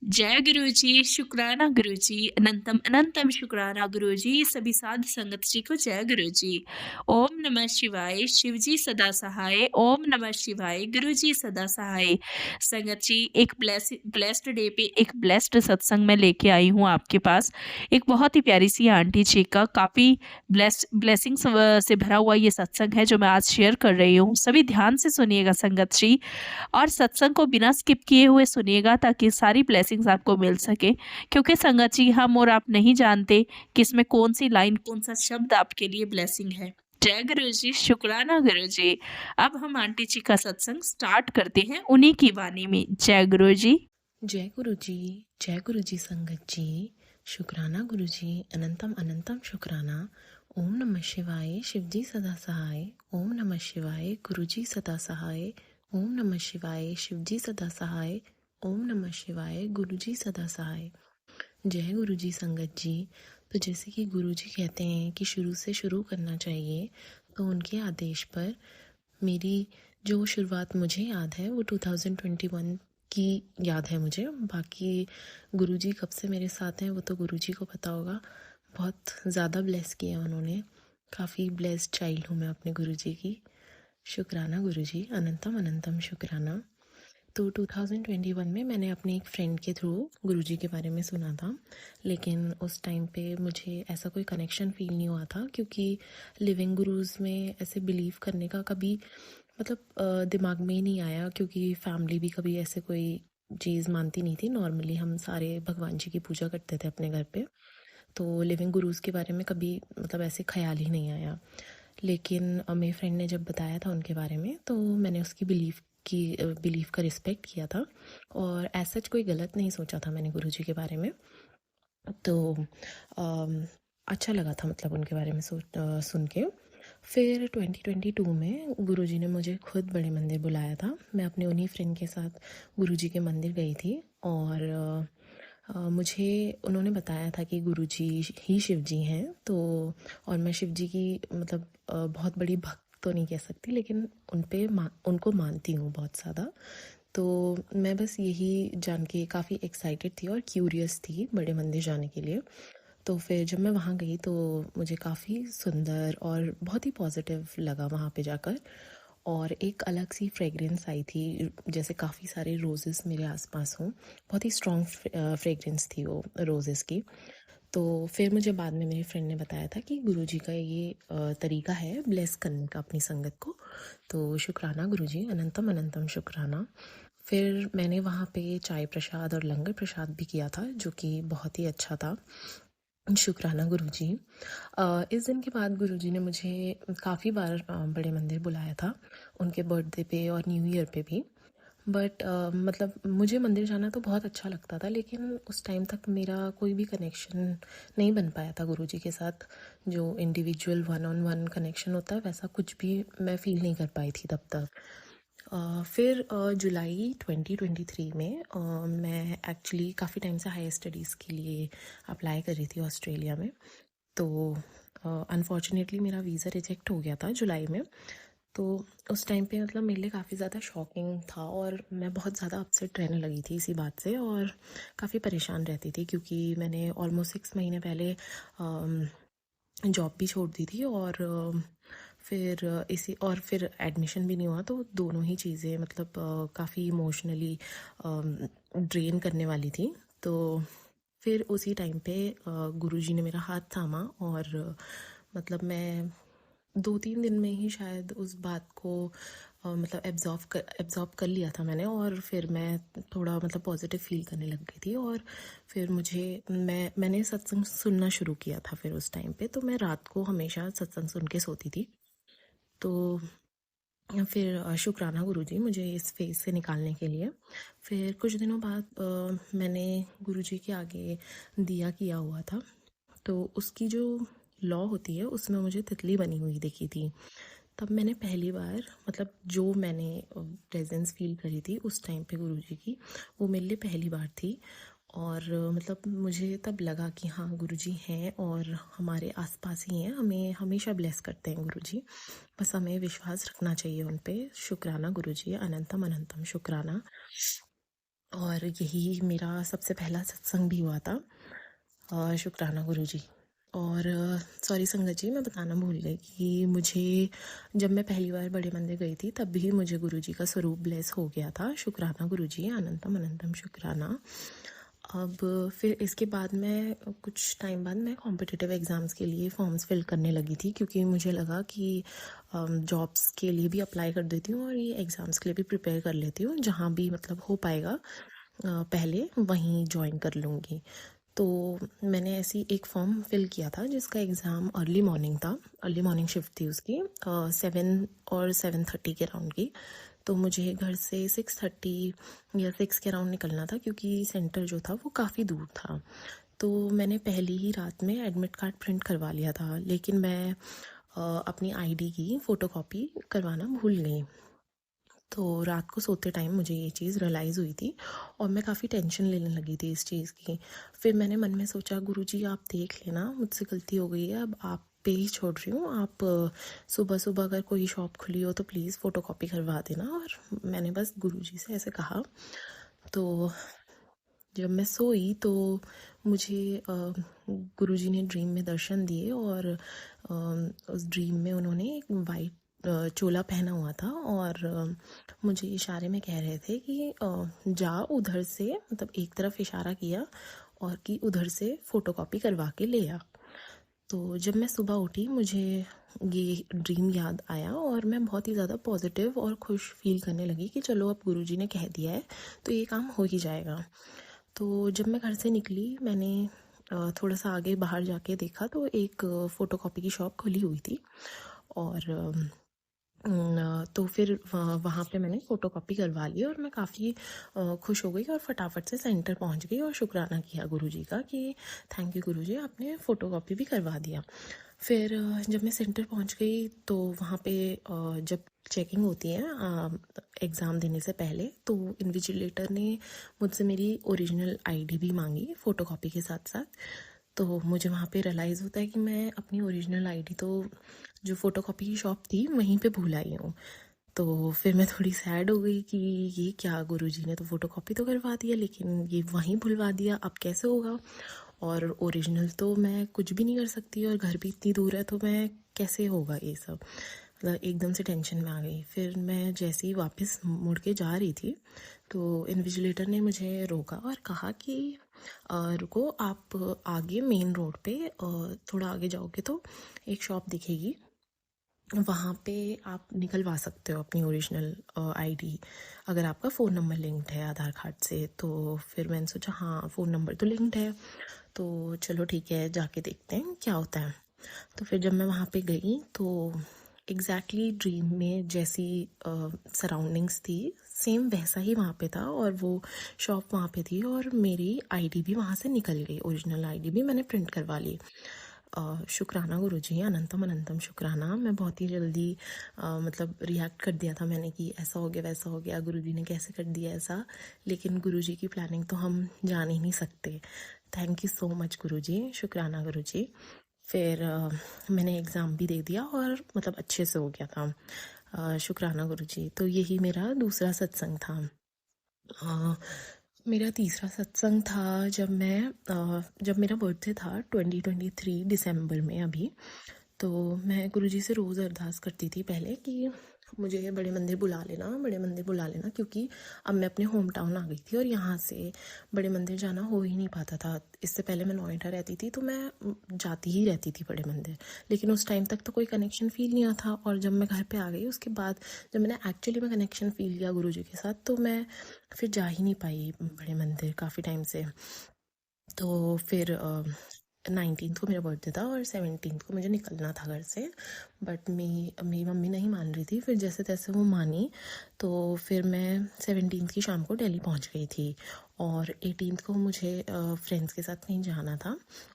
जय गुरुजी, शुक्राना गुरुजी, अनंतम अनंतम शुक्राना गुरुजी, सभी साध संगत जी को जय गुरुजी। ओम नमः शिवाय, शिवजी सदा सहाय, ओम नमः शिवाय, गुरुजी सदा सहाय। संगत जी, एक ब्लेस्ड डे पे एक ब्लेस्ड सत्संग में लेके आई हूँ आपके पास। एक बहुत ही प्यारी सी आंटी जी का काफ़ी ब्लेसिंग्स से भरा हुआ ये सत्संग है जो मैं आज शेयर कर रही हूँ। सभी ध्यान से सुनिएगा संगत जी, और सत्संग को बिना स्किप किए हुए सुनिएगा ताकि सारी ब्लेसिंग्स आपको मिल सके। क्योंकि संगत जी, हम और आप नहीं जानते कि इसमें कौन सी लाइन, कौन सा शब्द आपके लिए ब्लेसिंग है। जय गुरु जी, शुक्राना गुरु जी। अब हम आंटी जी का सत्संग स्टार्ट करते हैं उन्हीं की वाणी में। जय गुरु जी। जय गुरु जी संगत जी। शुक्राना गुरु जी, अनंतम अनंतम शुक्राना। ओम नमः शिवाय, शिवजी सदा सहाय। ओम नमः शिवाय, गुरु जी सदा सहाय। ओम नमः शिवाय, शिवजी सदा सहाय। ओम नमः शिवाय, गुरु जी सदा सहाय। जय गुरु जी संगत जी। तो जैसे कि गुरु जी कहते हैं कि शुरू से शुरू करना चाहिए, तो उनके आदेश पर मेरी जो शुरुआत मुझे याद है वो 2021 की याद है मुझे। बाकी गुरुजी कब से मेरे साथ हैं वो तो गुरुजी को पता होगा। बहुत ज़्यादा ब्लेस किया उन्होंने। काफ़ी ब्लेस्ड चाइल्ड हूँ मैं अपने गुरुजी की। शुक्राना गुरुजी, अनंतम अनंतम शुक्राना। तो 2021 में मैंने अपने एक फ्रेंड के थ्रू गुरुजी के बारे में सुना था, लेकिन उस टाइम पे मुझे ऐसा कोई कनेक्शन फील नहीं हुआ था, क्योंकि लिविंग गुरुज में ऐसे बिलीव करने का कभी मतलब दिमाग में ही नहीं आया, क्योंकि फैमिली भी कभी ऐसे कोई चीज़ मानती नहीं थी। नॉर्मली हम सारे भगवान जी की पूजा करते थे अपने घर पे, तो लिविंग गुरुज के बारे में कभी मतलब ऐसे ख्याल ही नहीं आया। लेकिन मेरे फ्रेंड ने जब बताया था उनके बारे में, तो मैंने उसकी बिलीफ का रिस्पेक्ट किया था, और ऐसा सच कोई गलत नहीं सोचा था मैंने गुरुजी के बारे में। तो अच्छा लगा था मतलब उनके बारे में सुन के। फिर 2022 में गुरुजी ने मुझे खुद बड़े मंदिर बुलाया था। मैं अपने उन्हीं फ्रेंड के साथ गुरुजी के मंदिर गई थी, और मुझे उन्होंने बताया था कि गुरुजी ही शिव जी हैं। तो और मैं शिव जी की मतलब बहुत बड़ी भक्त तो नहीं कह सकती, लेकिन उनको मानती हूँ बहुत ज़्यादा। तो मैं बस यही जान के काफ़ी एक्साइटेड थी और क्यूरियस थी बड़े मंदिर जाने के लिए। तो फिर जब मैं वहाँ गई तो मुझे काफ़ी सुंदर और बहुत ही पॉजिटिव लगा वहाँ पे जाकर, और एक अलग सी फ्रेगरेंस आई थी, जैसे काफ़ी सारे रोज़ेस मेरे आसपास हों। बहुत ही स्ट्रॉन्ग फ्रेगरेंस थी वो रोज़ेस की। तो फिर मुझे बाद में मेरे फ्रेंड ने बताया था कि गुरुजी का ये तरीका है ब्लेस करने का अपनी संगत को। तो शुक्राना गुरुजी, अनंतम अनंतम शुक्राना। फिर मैंने वहाँ पे चाय प्रसाद और लंगर प्रसाद भी किया था, जो कि बहुत ही अच्छा था। शुक्राना गुरुजी। इस दिन के बाद गुरुजी ने मुझे काफ़ी बार बड़े मंदिर बुलाया था, उनके बर्थडे पे और न्यू ईयर पे भी। बट मतलब मुझे मंदिर जाना तो बहुत अच्छा लगता था, लेकिन उस टाइम तक मेरा कोई भी कनेक्शन नहीं बन पाया था गुरुजी के साथ। जो individual one on one connection होता है, वैसा कुछ भी मैं फील नहीं कर पाई थी तब तक। फिर जुलाई 2023 में मैं एक्चुअली काफ़ी टाइम से हायर स्टडीज़ के लिए अप्लाई कर रही थी ऑस्ट्रेलिया में। तो अनफॉर्चुनेटली मेरा वीज़ा रिजेक्ट हो गया था जुलाई में। तो उस टाइम पे मतलब मेरे लिए काफ़ी ज़्यादा शॉकिंग था, और मैं बहुत ज़्यादा अपसेट रहने लगी थी इसी बात से, और काफ़ी परेशान रहती थी, क्योंकि मैंने ऑलमोस्ट 6 महीने पहले जॉब भी छोड़ दी थी, और फिर एडमिशन भी नहीं हुआ। तो दोनों ही चीज़ें मतलब काफ़ी इमोशनली ड्रेन करने वाली थी। तो फिर उसी टाइम पे गुरुजी ने मेरा हाथ थामा, और मतलब मैं 2-3 दिन में ही शायद उस बात को मतलब एब्जॉर्ब कर लिया था मैंने, और फिर मैं थोड़ा मतलब पॉजिटिव फील करने लग गई थी। और फिर मैंने सत्संग सुनना शुरू किया था। फिर उस टाइम पे तो मैं रात को हमेशा सत्संग सुन के सोती थी। तो फिर शुक्राना गुरुजी मुझे इस फेज़ से निकालने के लिए। फिर कुछ दिनों बाद मैंने गुरुजी के आगे दिया किया हुआ था, तो उसकी जो लौ होती है उसमें मुझे तितली बनी हुई दिखी थी। तब मैंने पहली बार मतलब जो मैंने प्रेजेंस फील करी थी उस टाइम पे गुरुजी की, वो मेरे लिए पहली बार थी। और मतलब मुझे तब लगा कि हाँ गुरुजी हैं और हमारे आसपास ही हैं, हमें हमेशा ब्लेस करते हैं गुरुजी। बस हमें विश्वास रखना चाहिए उन पे। शुक्राना गुरुजी, अनंतम अनंतम शुक्राना। और यही मेरा सबसे पहला सत्संग भी हुआ था। शुक्राना गुरुजी। और सॉरी संगत जी, मैं बताना भूल गई कि मुझे जब मैं पहली बार बड़े मंदिर गई थी तब भी मुझे गुरुजी का स्वरूप ब्लेस हो गया था। शुक्राना गुरुजी, अनंतम अनंतम शुक्राना। अब फिर इसके बाद मैं कुछ टाइम बाद मैं कॉम्पिटिटिव एग्ज़ाम्स के लिए फॉर्म्स फिल करने लगी थी, क्योंकि मुझे लगा कि जॉब्स के लिए भी अप्लाई कर देती हूँ और ये एग्ज़ाम्स के लिए भी प्रिपेयर कर लेती हूँ। जहाँ भी मतलब हो पाएगा पहले वहीं ज्वाइन कर लूँगी। तो मैंने ऐसी एक फॉर्म फिल किया था जिसका एग्ज़ाम अर्ली मॉर्निंग था। अर्ली मॉर्निंग शिफ्ट थी उसकी 7 और 7:30 के अराउंड की। तो मुझे घर से 6:30 या 6 के अराउंड निकलना था, क्योंकि सेंटर जो था वो काफ़ी दूर था। तो मैंने पहली ही रात में एडमिट कार्ड प्रिंट करवा लिया था, लेकिन मैं अपनी आईडी की फ़ोटोकॉपी करवाना भूल गई। तो रात को सोते टाइम मुझे ये चीज़ रियलाइज़ हुई थी और मैं काफ़ी टेंशन लेने लगी थी इस चीज़ की। फिर मैंने मन में सोचा, गुरुजी आप देख लेना, मुझसे गलती हो गई है, अब आप पे ही छोड़ रही हूँ। आप सुबह सुबह अगर कोई शॉप खुली हो तो प्लीज़ फ़ोटोकॉपी करवा देना। और मैंने बस गुरुजी से ऐसे कहा। तो जब मैं सोई तो मुझे गुरुजी ने ड्रीम में दर्शन दिए, और उस ड्रीम में उन्होंने एक वाइट चोला पहना हुआ था, और मुझे इशारे में कह रहे थे कि जा उधर से, मतलब एक तरफ इशारा किया और कि उधर से फ़ोटोकॉपी करवा के ले आ। तो जब मैं सुबह उठी मुझे ये ड्रीम याद आया और मैं बहुत ही ज़्यादा पॉजिटिव और खुश फील करने लगी कि चलो अब गुरुजी ने कह दिया है तो ये काम हो ही जाएगा। तो जब मैं घर से निकली, मैंने थोड़ा सा आगे बाहर जाके देखा तो एक फ़ोटोकॉपी की शॉप खुली हुई थी। और तो फिर वहाँ पे मैंने फ़ोटोकॉपी करवा ली और मैं काफ़ी खुश हो गई और फटाफट से सेंटर पहुँच गई और शुक्राना किया गुरुजी का कि थैंक यू गुरुजी, आपने फ़ोटोकॉपी भी करवा दिया। फिर जब मैं सेंटर पहुँच गई तो वहाँ पे जब चेकिंग होती है एग्ज़ाम देने से पहले, तो इन्विजिलेटर ने मुझसे मेरी ओरिजिनल आईडी भी मांगी फ़ोटोकॉपी के साथ साथ। तो मुझे वहाँ पे रियलाइज़ होता है कि मैं अपनी ओरिजिनल आईडी तो जो फ़ोटोकॉपी की शॉप थी वहीं पे भूल आई हूँ। तो फिर मैं थोड़ी सैड हो गई कि ये क्या, गुरुजी ने तो फ़ोटोकॉपी तो करवा दिया लेकिन ये वहीं भुलवा दिया, अब कैसे होगा। और ओरिजिनल तो मैं कुछ भी नहीं कर सकती और घर भी इतनी दूर है, तो मैं कैसे होगा ये सब। मतलब एकदम से टेंशन में आ गई। फिर मैं जैसे ही वापस मुड़ के जा रही थी तो इन्विजिलेटर ने मुझे रोका और कहा कि रुको, आप आगे मेन रोड पे थोड़ा आगे जाओगे तो एक शॉप दिखेगी, वहाँ पे आप निकलवा सकते हो अपनी ओरिजिनल आईडी, अगर आपका फ़ोन नंबर लिंक्ड है आधार कार्ड से। तो फिर मैंने सोचा हाँ, फ़ोन नंबर तो लिंक्ड है, तो चलो ठीक है, जाके देखते हैं क्या होता है। तो फिर जब मैं वहाँ पे गई तो एग्जैक्टली ड्रीम में जैसी सराउंडिंग्स थी, सेम वैसा ही वहाँ पे था और वो शॉप वहाँ पे थी और मेरी आईडी भी वहाँ से निकल गई, ओरिजिनल आईडी भी मैंने प्रिंट करवा ली। शुक्राना गुरुजी, अनंतम अनंतम शुक्राना। मैं बहुत ही जल्दी मतलब रिएक्ट कर दिया था मैंने कि ऐसा हो गया वैसा हो गया, गुरुजी ने कैसे कर दिया ऐसा। लेकिन गुरुजी की प्लानिंग तो हम जान ही नहीं सकते। थैंक यू सो मच गुरुजी, शुक्राना गुरुजी। फिर मैंने एग्ज़ाम भी दे दिया और मतलब अच्छे से हो गया था। शुक्राना गुरुजी। तो यही मेरा दूसरा सत्संग था। मेरा तीसरा सत्संग था जब मेरा बर्थडे था 2023 दिसंबर में अभी। तो मैं गुरुजी से रोज़ अरदास करती थी पहले कि मुझे बड़े मंदिर बुला लेना, बड़े मंदिर बुला लेना, क्योंकि अब मैं अपने होम टाउन आ गई थी और यहाँ से बड़े मंदिर जाना हो ही नहीं पाता था। इससे पहले मैं नोएडा रहती थी तो मैं जाती ही रहती थी बड़े मंदिर, लेकिन उस टाइम तक तो कोई कनेक्शन फील नहीं हुआ था। और जब मैं घर पे आ गई उसके बाद जब मैंने एक्चुअली में कनेक्शन फील किया गुरुजी के साथ, तो मैं फिर जा ही नहीं पाई बड़े मंदिर काफ़ी टाइम से। तो फिर 19th को मेरा बर्थडे था और 17th को मुझे निकलना था घर से, बट मेरी मम्मी नहीं मान रही थी। फिर जैसे तैसे वो मानी, तो फिर मैं 17th की शाम को दिल्ली पहुंच गई थी और 18th को मुझे फ्रेंड्स के साथ कहीं जाना था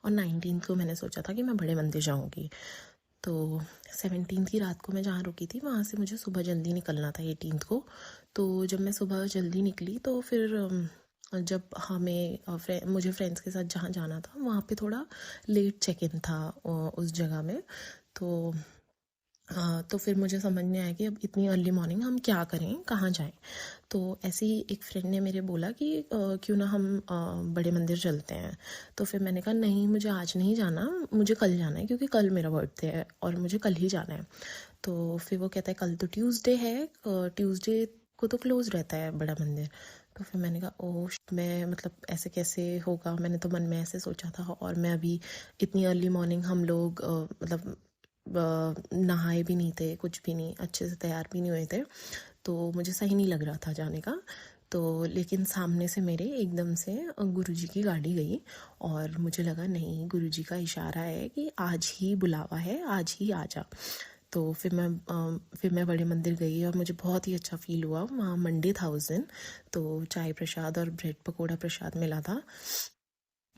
और 19th को मैंने सोचा था कि मैं बड़े मंदिर जाऊंगी। तो 17th की रात को मैं जहाँ रुकी थी वहाँ से मुझे सुबह जल्दी निकलना था 18th को। तो जब मैं सुबह जल्दी निकली तो फिर जब मुझे फ्रेंड्स के साथ जहाँ जाना था वहाँ पे थोड़ा लेट चेक इन था उस जगह में। तो तो फिर मुझे समझ नहीं आया कि अब इतनी अर्ली मॉर्निंग हम क्या करें, कहाँ जाएं। तो ऐसे ही एक फ्रेंड ने मेरे बोला कि क्यों ना हम बड़े मंदिर चलते हैं। तो फिर मैंने कहा नहीं, मुझे आज नहीं जाना, मुझे कल जाना है, क्योंकि कल मेरा बर्थडे है और मुझे कल ही जाना है। तो फिर वो कहता है कल तो ट्यूसडे है, ट्यूसडे को तो क्लोज रहता है बड़ा मंदिर। तो फिर मैंने कहा ओह मैं मतलब ऐसे कैसे होगा, मैंने तो मन में ऐसे सोचा था, और मैं अभी इतनी अर्ली मॉर्निंग हम लोग मतलब नहाए भी नहीं थे, कुछ भी नहीं, अच्छे से तैयार भी नहीं हुए थे, तो मुझे सही नहीं लग रहा था जाने का। तो लेकिन सामने से मेरे एकदम से गुरुजी की गाड़ी गई, और मुझे लगा नहीं, गुरुजी का इशारा है कि आज ही बुलावा है, आज ही आ जा। तो फिर मैं बड़े मंदिर गई और मुझे बहुत ही अच्छा फील हुआ। वहाँ मंडे था उस दिन, तो चाय प्रसाद और ब्रेड पकोड़ा प्रसाद मिला था,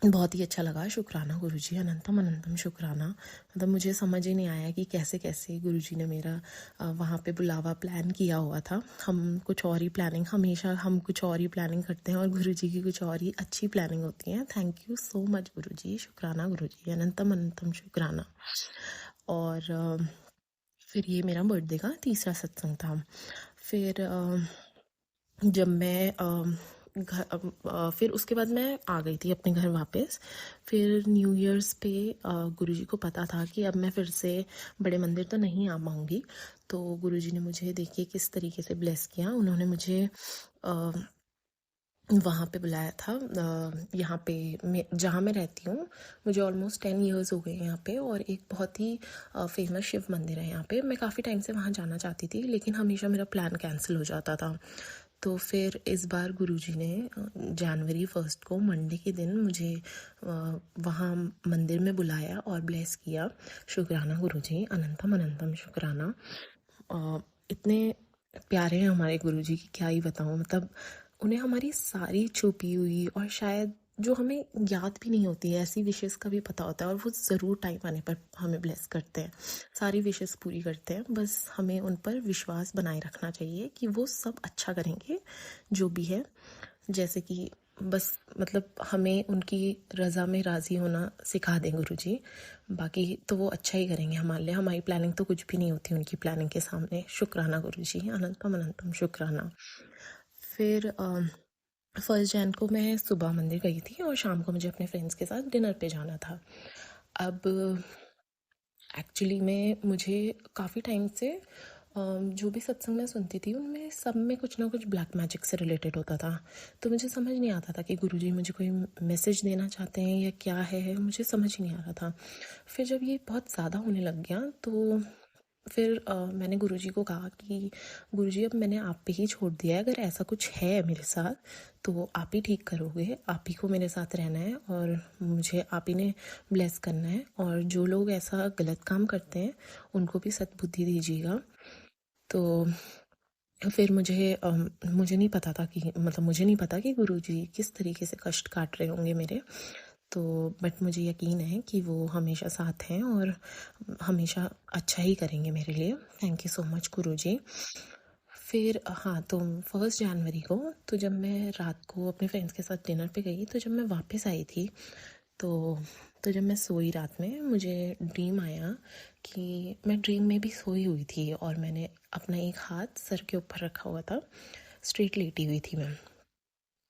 बहुत ही अच्छा लगा। शुक्राना गुरुजी, अनंतम अनंतम शुक्राना। मतलब मुझे समझ ही नहीं आया कि कैसे कैसे गुरुजी ने मेरा वहाँ पे बुलावा प्लान किया हुआ था। हम कुछ और ही प्लानिंग, हमेशा हम कुछ और ही प्लानिंग करते हैं और गुरुजी की कुछ और ही अच्छी प्लानिंग होती है। थैंक यू सो मच गुरुजी, शुक्राना गुरुजी, अनंतम अनंतम शुक्राना। और फिर ये मेरा बर्थडे का तीसरा सत्संग था। फिर जब मैं फिर उसके बाद मैं आ गई थी अपने घर वापस। फिर न्यू ईयर्स पे गुरुजी को पता था कि अब मैं फिर से बड़े मंदिर तो नहीं आ पाऊँगी, तो गुरुजी ने मुझे देखिए किस तरीके से ब्लेस किया। उन्होंने मुझे अ, वहाँ पे बुलाया था, यहाँ पे मैं जहाँ मैं रहती हूँ, मुझे ऑलमोस्ट 10 इयर्स हो गए हैं यहाँ पे, और एक बहुत ही फेमस शिव मंदिर है यहाँ पे। मैं काफ़ी टाइम से वहाँ जाना चाहती थी, लेकिन हमेशा मेरा प्लान कैंसिल हो जाता था। तो फिर इस बार गुरुजी ने जनवरी 1 को मंडे के दिन मुझे वहाँ मंदिर में बुलाया और ब्लेस किया। शुक्राना गुरुजी, अनंतम अनंतम शुक्राना। इतने प्यारे हैं हमारे गुरुजी की, क्या ही बताऊँ। मतलब उन्हें हमारी सारी छुपी हुई और शायद जो हमें याद भी नहीं होती है ऐसी विशेस का भी पता होता है, और वो ज़रूर टाइम आने पर हमें ब्लेस करते हैं, सारी विशेस पूरी करते हैं। बस हमें उन पर विश्वास बनाए रखना चाहिए कि वो सब अच्छा करेंगे जो भी है। जैसे कि बस मतलब हमें उनकी रज़ा में राज़ी होना सिखा दें गुरुजी, बाकी तो वो अच्छा ही करेंगे हमारे लिए। हमारी प्लानिंग तो कुछ भी नहीं होती उनकी प्लानिंग के सामने। शुक्राना गुरुजी, अनंतम अनंतम शुक्राना। फिर 1 जैन को मैं सुबह मंदिर गई थी और शाम को मुझे अपने फ्रेंड्स के साथ डिनर पे जाना था। अब एक्चुअली में मुझे काफ़ी टाइम से जो भी सत्संग मैं सुनती थी उनमें सब में कुछ ना कुछ ब्लैक मैजिक से रिलेटेड होता था। तो मुझे समझ नहीं आता था कि गुरुजी मुझे कोई मैसेज देना चाहते हैं या क्या है, मुझे समझ ही नहीं आ रहा था। फिर जब ये बहुत ज़्यादा होने लग गया, तो फिर मैंने गुरुजी को कहा कि गुरुजी अब मैंने आप पे ही छोड़ दिया है, अगर ऐसा कुछ है मेरे साथ तो आप ही ठीक करोगे, आप ही को मेरे साथ रहना है और मुझे आप ही ने ब्लेस करना है, और जो लोग ऐसा गलत काम करते हैं उनको भी सद्बुद्धि दीजिएगा। तो फिर मुझे नहीं पता था कि मतलब मुझे नहीं पता कि गुरुजी किस तरीके से कष्ट काट रहे होंगे मेरे। तो बट मुझे यकीन है कि वो हमेशा साथ हैं और हमेशा अच्छा ही करेंगे मेरे लिए। थैंक यू सो मच गुरुजी। फिर हाँ, तो 1 जनवरी को, तो जब मैं रात को अपने फ्रेंड्स के साथ डिनर पे गई, तो जब मैं वापस आई थी, तो जब मैं सोई रात में, मुझे ड्रीम आया कि मैं ड्रीम में भी सोई हुई थी और मैंने अपना एक हाथ सर के ऊपर रखा हुआ था, स्ट्रेट लेटी हुई थी मैं।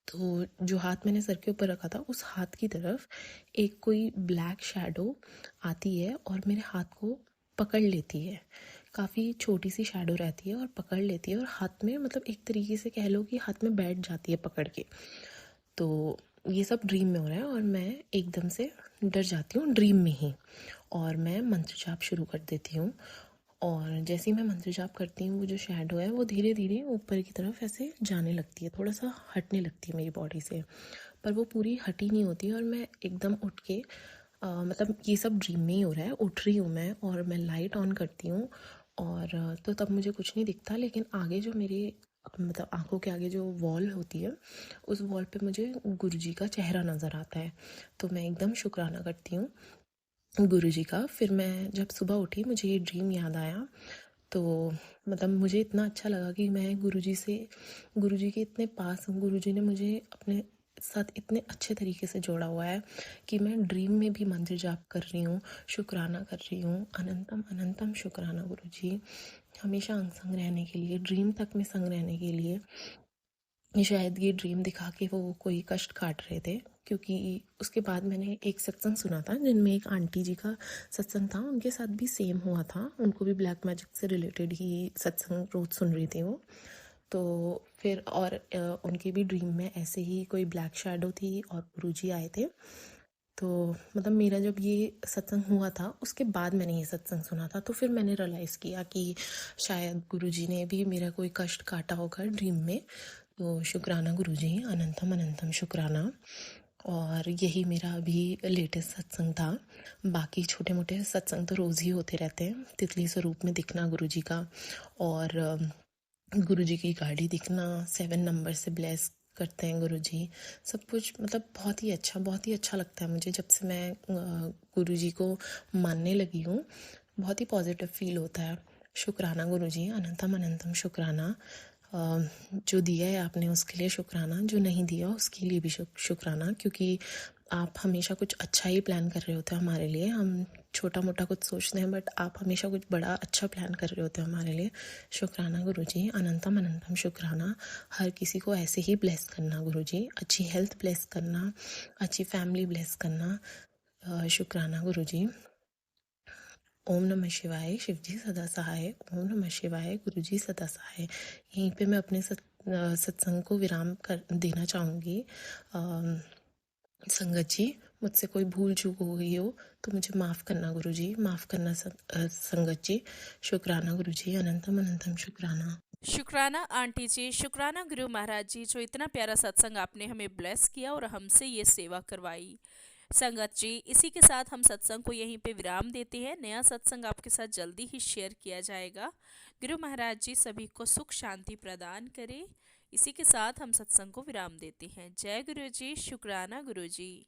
तो जो हाथ मैंने सर के ऊपर रखा था, उस हाथ की तरफ एक कोई ब्लैक शैडो आती है और मेरे हाथ को पकड़ लेती है। काफ़ी छोटी सी शैडो रहती है और पकड़ लेती है, और हाथ में मतलब एक तरीके से कह लो कि हाथ में बैठ जाती है पकड़ के। तो ये सब ड्रीम में हो रहा है और मैं एकदम से डर जाती हूँ ड्रीम में ही, और मैं मंत्र जाप शुरू कर देती हूँ। और जैसे ही मैं मंत्र जाप करती हूँ, वो जो शैडो है वो धीरे धीरे ऊपर की तरफ ऐसे जाने लगती है, थोड़ा सा हटने लगती है मेरी बॉडी से, पर वो पूरी हटी नहीं होती। और मैं एकदम उठ के मतलब ये सब ड्रीम में ही हो रहा है, उठ रही हूँ मैं और मैं लाइट ऑन करती हूँ, और तो तब मुझे कुछ नहीं दिखता, लेकिन आगे जो मेरे मतलब आंखों के आगे जो वॉल होती है, उस वॉल पे मुझे गुरुजी का चेहरा नज़र आता है। तो मैं एकदम शुक्राना करती हूँ गुरुजी का। फिर मैं जब सुबह उठी, मुझे ये ड्रीम याद आया, तो मतलब मुझे इतना अच्छा लगा कि मैं गुरुजी के इतने पास हूँ। गुरुजी ने मुझे अपने साथ इतने अच्छे तरीके से जोड़ा हुआ है कि मैं ड्रीम में भी मंत्र जाप कर रही हूँ, शुक्राना कर रही हूँ। अनंतम अनंतम शुक्राना गुरुजी, हमेशा अंग संग रहने के लिए, ड्रीम तक में संग रहने के लिए। शायद ये ड्रीम दिखा के वो कोई कष्ट काट रहे थे, क्योंकि उसके बाद मैंने एक सत्संग सुना था जिनमें एक आंटी जी का सत्संग था, उनके साथ भी सेम हुआ था। उनको भी ब्लैक मैजिक से रिलेटेड ही सत्संग रोज सुन रही थी वो। तो फिर और उनकी भी ड्रीम में ऐसे ही कोई ब्लैक शैडो थी और गुरुजी आए थे। तो मतलब मेरा जब ये सत्संग हुआ था उसके बाद मैंने ये सत्संग सुना था, तो फिर मैंने रियलाइज़ किया कि शायद गुरुजी ने भी मेरा कोई कष्ट काटा होगा ड्रीम में। तो शुक्राना गुरुजी, अनंतम अनंतम शुक्राना। और यही मेरा अभी लेटेस्ट सत्संग था। बाकी छोटे मोटे सत्संग तो रोज़ ही होते रहते हैं। तितली स्वरूप में दिखना गुरुजी का, और गुरुजी की गाड़ी दिखना, 7 नंबर से ब्लेस करते हैं गुरुजी, सब कुछ मतलब बहुत ही अच्छा लगता है मुझे। जब से मैं गुरुजी को मानने लगी हूँ, बहुत ही पॉजिटिव फील होता है। शुक्राना गुरुजी, अनंतम अनंतम शुक्राना। जो दिया है आपने उसके लिए शुक्राना, जो नहीं दिया उसके लिए भी शुक्राना, क्योंकि आप हमेशा कुछ अच्छा ही प्लान कर रहे होते हैं हमारे लिए। हम छोटा मोटा कुछ सोचते हैं, बट आप हमेशा कुछ बड़ा अच्छा प्लान कर रहे होते हैं हमारे लिए। शुक्राना गुरुजी, अनंतम अनंतम शुक्राना। हर किसी को ऐसे ही ब्लेस करना गुरुजी, अच्छी हेल्थ ब्लेस करना, अच्छी फैमिली ब्लेस करना। शुक्राना गुरुजी। ओम नमः शिवाय, शिवजी सदा सहाय। ओम नमः शिवाय, गुरुजी सदा सहाय। यहीं पे मैं अपने सत्संग को विराम कर देना चाहूँगी। संगत जी, मुझसे कोई भूल चूक हो गई हो तो मुझे माफ़ करना गुरुजी, माफ़ करना संगत जी। शुक्राना गुरुजी, अनंतम अनंतम शुक्राना। शुक्राना आंटी जी, शुक्राना गुरु महाराज जी, जो इतना प्यारा सत्संग आपने हमें ब्लेस किया और हमसे ये सेवा करवाई। संगत जी, इसी के साथ हम सत्संग को यहीं पे विराम देते हैं। नया सत्संग आपके साथ जल्दी ही शेयर किया जाएगा। गुरु महाराज जी सभी को सुख शांति प्रदान करें। इसी के साथ हम सत्संग को विराम देते हैं। जय गुरु जी, शुक्राना गुरु जी।